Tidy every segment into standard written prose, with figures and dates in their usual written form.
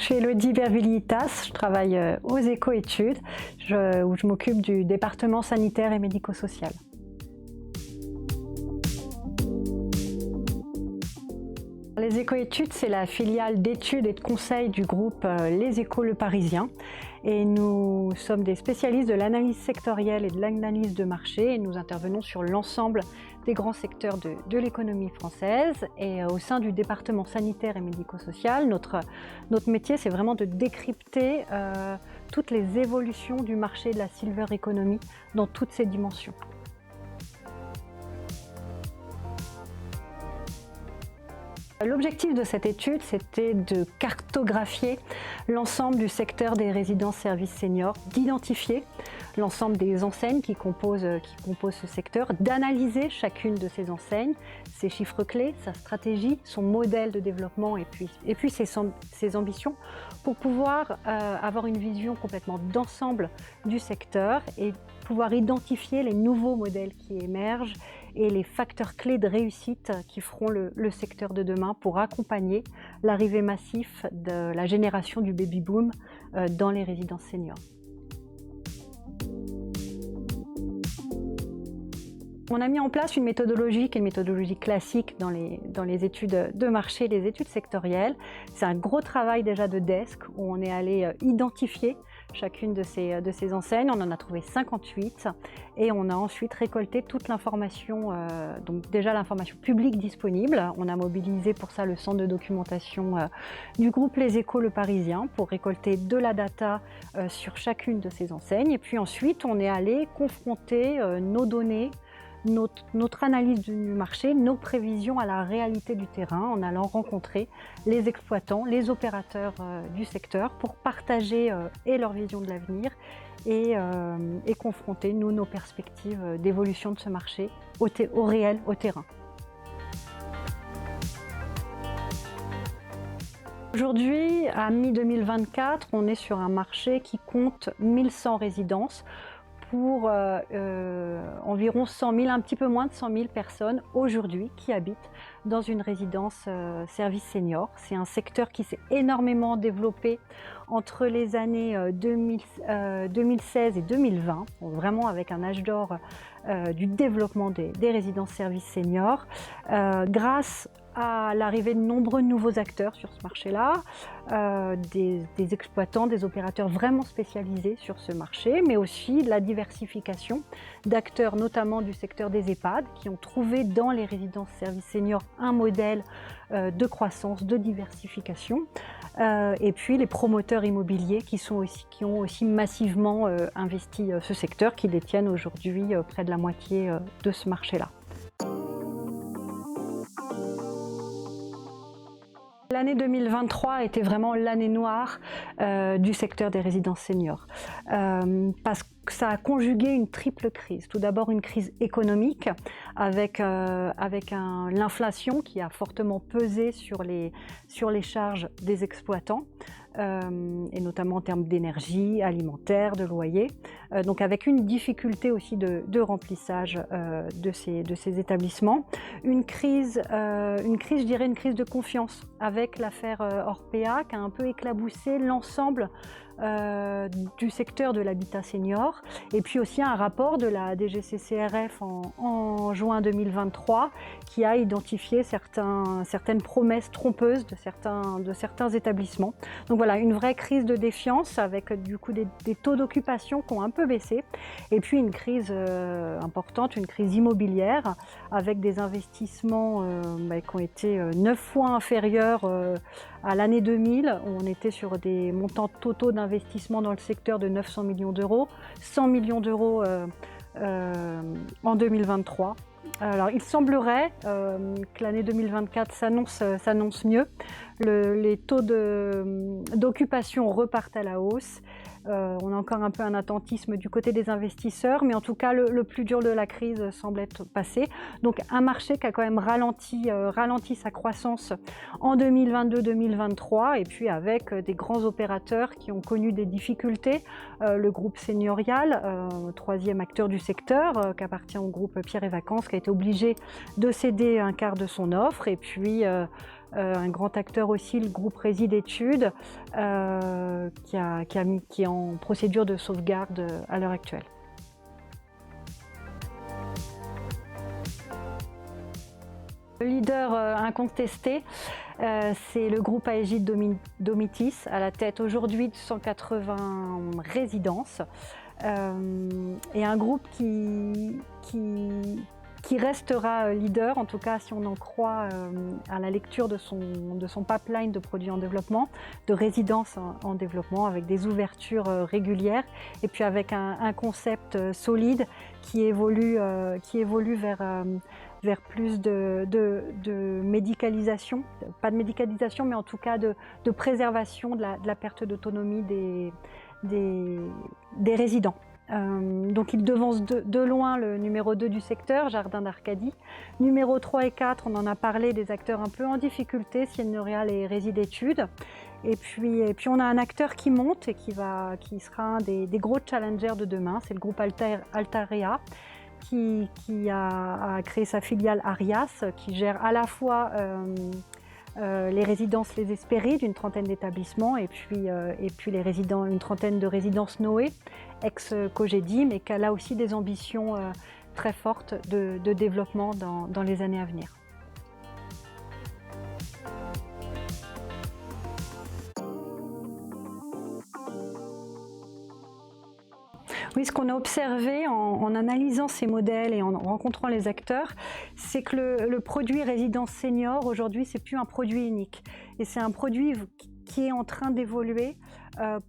je suis Elodie Bervillitas, je travaille aux Éco-Études, où je m'occupe du département sanitaire et médico-social. Les Éco-Études, c'est la filiale d'études et de conseils du groupe Les Échos Le Parisien. Et nous sommes des spécialistes de l'analyse sectorielle et de l'analyse de marché. Et nous intervenons sur l'ensemble des grands secteurs de l'économie française. Et au sein du département sanitaire et médico-social, notre métier, c'est vraiment de décrypter toutes les évolutions du marché de la silver economy dans toutes ses dimensions. L'objectif de cette étude, c'était de cartographier l'ensemble du secteur des résidences services seniors, d'identifier l'ensemble des enseignes qui composent ce secteur, d'analyser chacune de ces enseignes, ses chiffres clés, sa stratégie, son modèle de développement et puis ses ambitions pour pouvoir avoir une vision complètement d'ensemble du secteur et pouvoir identifier les nouveaux modèles qui émergent et les facteurs clés de réussite qui feront le secteur de demain pour accompagner l'arrivée massive de la génération du baby-boom dans les résidences seniors. On a mis en place une méthodologie qui est une méthodologie classique dans les études de marché, les études sectorielles. C'est un gros travail déjà de desk où on est allé identifier chacune de ces enseignes. On en a trouvé 58 et on a ensuite récolté toute l'information, donc déjà l'information publique disponible. On a mobilisé pour ça le centre de documentation du groupe Les Échos Le Parisien pour récolter de la data sur chacune de ces enseignes. Et puis ensuite, on est allé confronter nos données, notre analyse du marché, nos prévisions à la réalité du terrain en allant rencontrer les exploitants, les opérateurs du secteur pour partager et leur vision de l'avenir et confronter nos perspectives d'évolution de ce marché au réel, au terrain. Aujourd'hui, à mi-2024, on est sur un marché qui compte 1100 résidences pour environ 100 000, un petit peu moins de 100 000 personnes aujourd'hui qui habitent dans une résidence service senior. C'est un secteur qui s'est énormément développé entre les années 2016 et 2020, vraiment avec un âge d'or du développement des résidences services seniors, grâce à l'arrivée de nombreux nouveaux acteurs sur ce marché-là, des exploitants, des opérateurs vraiment spécialisés sur ce marché, mais aussi la diversification d'acteurs, notamment du secteur des EHPAD, qui ont trouvé dans les résidences services seniors un modèle de croissance, de diversification, et puis les promoteurs immobiliers qui ont aussi massivement investi ce secteur, qui détiennent aujourd'hui près de la moitié de ce marché-là. L'année 2023 était vraiment l'année noire du secteur des résidences seniors parce que ça a conjugué une triple crise. Tout d'abord une crise économique avec l'inflation qui a fortement pesé sur les charges des exploitants et notamment en termes d'énergie, alimentaire, de loyer. Donc avec une difficulté aussi de remplissage de ces établissements. Une crise, je dirais une crise de confiance avec l'affaire Orpea qui a un peu éclaboussé l'ensemble du secteur de l'habitat senior et puis aussi un rapport de la DGCCRF en juin 2023 qui a identifié certaines promesses trompeuses de certains établissements. Donc voilà, une vraie crise de défiance avec du coup des taux d'occupation qui ont un peu baissé et puis une crise importante, une crise immobilière avec des investissements qui ont été 9 fois inférieurs à l'année 2000, où on était sur des montants totaux d'investissement dans le secteur de 900 millions d'euros, 100 millions d'euros en 2023. Alors il semblerait que l'année 2024 s'annonce mieux. Les taux d'occupation repartent à la hausse. On a encore un peu un attentisme du côté des investisseurs, mais en tout cas le plus dur de la crise semble être passé. Donc un marché qui a quand même ralenti sa croissance en 2022-2023 et puis avec des grands opérateurs qui ont connu des difficultés. Le groupe Seniorial, troisième acteur du secteur, qui appartient au groupe Pierre et Vacances, qui a été obligé de céder un quart de son offre et puis un grand acteur aussi, le groupe Réside Études, qui est en procédure de sauvegarde à l'heure actuelle. Le leader incontesté, c'est le groupe Aegide Domitis, à la tête aujourd'hui de 180 résidences, et un groupe qui restera leader, en tout cas si on en croit à la lecture de son pipeline de produits en développement, de résidences en développement, avec des ouvertures régulières, et puis avec un concept solide qui évolue vers plus de médicalisation, pas de médicalisation, mais en tout cas de préservation de la perte d'autonomie des résidents. Donc il devance de loin le numéro 2 du secteur, Jardin d'Arcadie. Numéro 3 et 4, on en a parlé, des acteurs un peu en difficulté, Sienne L'Oréal et Réside Études. Et puis on a un acteur qui monte et qui sera un des gros challengers de demain, c'est le groupe Altarea, qui a créé sa filiale Arias, qui gère à la fois les résidences Les Hespérides, une trentaine d'établissements, et puis une trentaine de résidences Noé, ex-Cogedi, mais qui a là aussi des ambitions très fortes de développement dans les années à venir. Oui, ce qu'on a observé en analysant ces modèles et en rencontrant les acteurs, c'est que le produit résidence senior, aujourd'hui, c'est plus un produit unique. Et c'est un produit qui est en train d'évoluer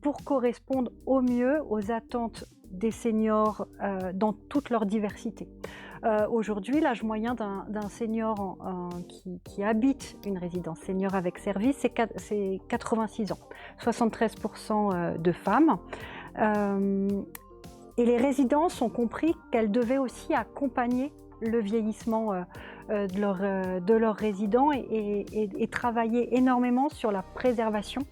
pour correspondre au mieux aux attentes des seniors dans toute leur diversité. Aujourd'hui, l'âge moyen d'un senior qui habite une résidence senior avec service, c'est 86 ans, 73% de femmes. Et les résidences ont compris qu'elles devaient aussi accompagner le vieillissement de leurs résidents et travailler énormément sur la préservation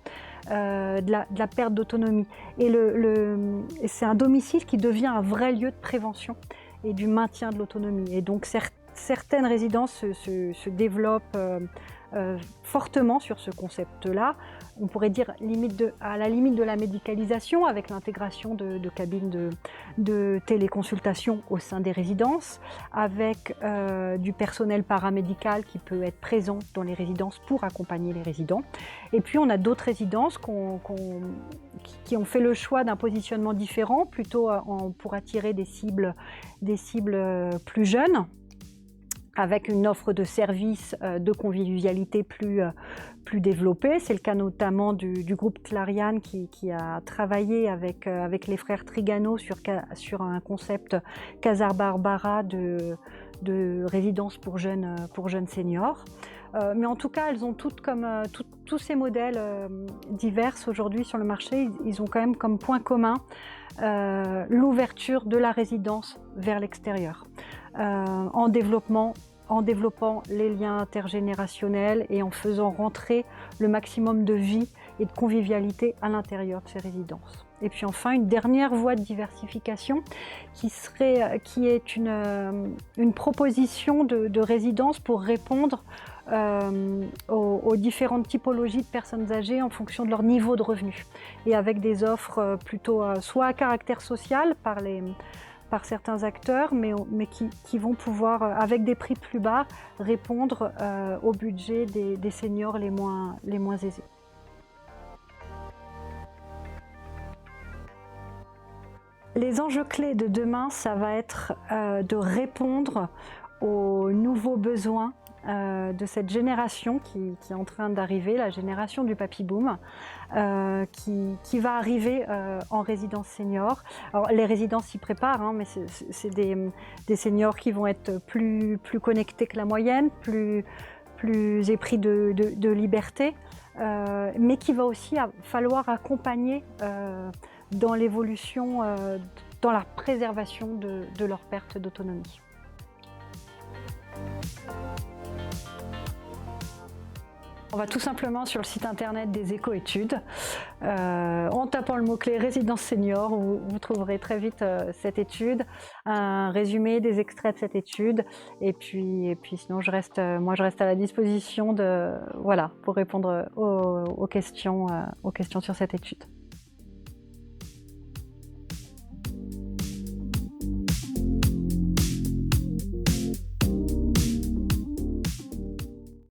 de la perte d'autonomie. Et c'est un domicile qui devient un vrai lieu de prévention et du maintien de l'autonomie. Et donc certaines résidences se développent fortement sur ce concept-là. On pourrait dire à la limite de la médicalisation, avec l'intégration de cabines de téléconsultation au sein des résidences, avec du personnel paramédical qui peut être présent dans les résidences pour accompagner les résidents. Et puis on a d'autres résidences qui ont fait le choix d'un positionnement différent, plutôt pour attirer des cibles plus jeunes, avec une offre de services de convivialité plus développée. C'est le cas notamment du groupe Clariane qui a travaillé avec les frères Trigano sur un concept Casa Barbara de résidence pour jeunes seniors. Mais en tout cas, elles ont toutes, comme tous ces modèles divers aujourd'hui sur le marché, ils ont quand même comme point commun l'ouverture de la résidence vers l'extérieur. En développant les liens intergénérationnels et en faisant rentrer le maximum de vie et de convivialité à l'intérieur de ces résidences. Et puis enfin, une dernière voie de diversification qui est une proposition de résidence pour répondre aux différentes typologies de personnes âgées en fonction de leur niveau de revenu, et avec des offres plutôt soit à caractère social par certains acteurs, mais qui vont pouvoir, avec des prix plus bas, répondre au budget des seniors les moins aisés. Les enjeux clés de demain, ça va être de répondre aux nouveaux besoins de cette génération qui est en train d'arriver, la génération du papy boom, qui va arriver en résidence senior. Alors les résidences s'y préparent, mais c'est des seniors qui vont être plus connectés que la moyenne, plus épris de liberté, mais qu'il va aussi falloir accompagner dans l'évolution, dans la préservation de leur perte d'autonomie. On va tout simplement sur le site internet des Éco-études. En tapant le mot-clé résidence senior, vous trouverez très vite cette étude, un résumé des extraits de cette étude. Et puis sinon, moi, je reste à la disposition pour répondre aux questions sur cette étude.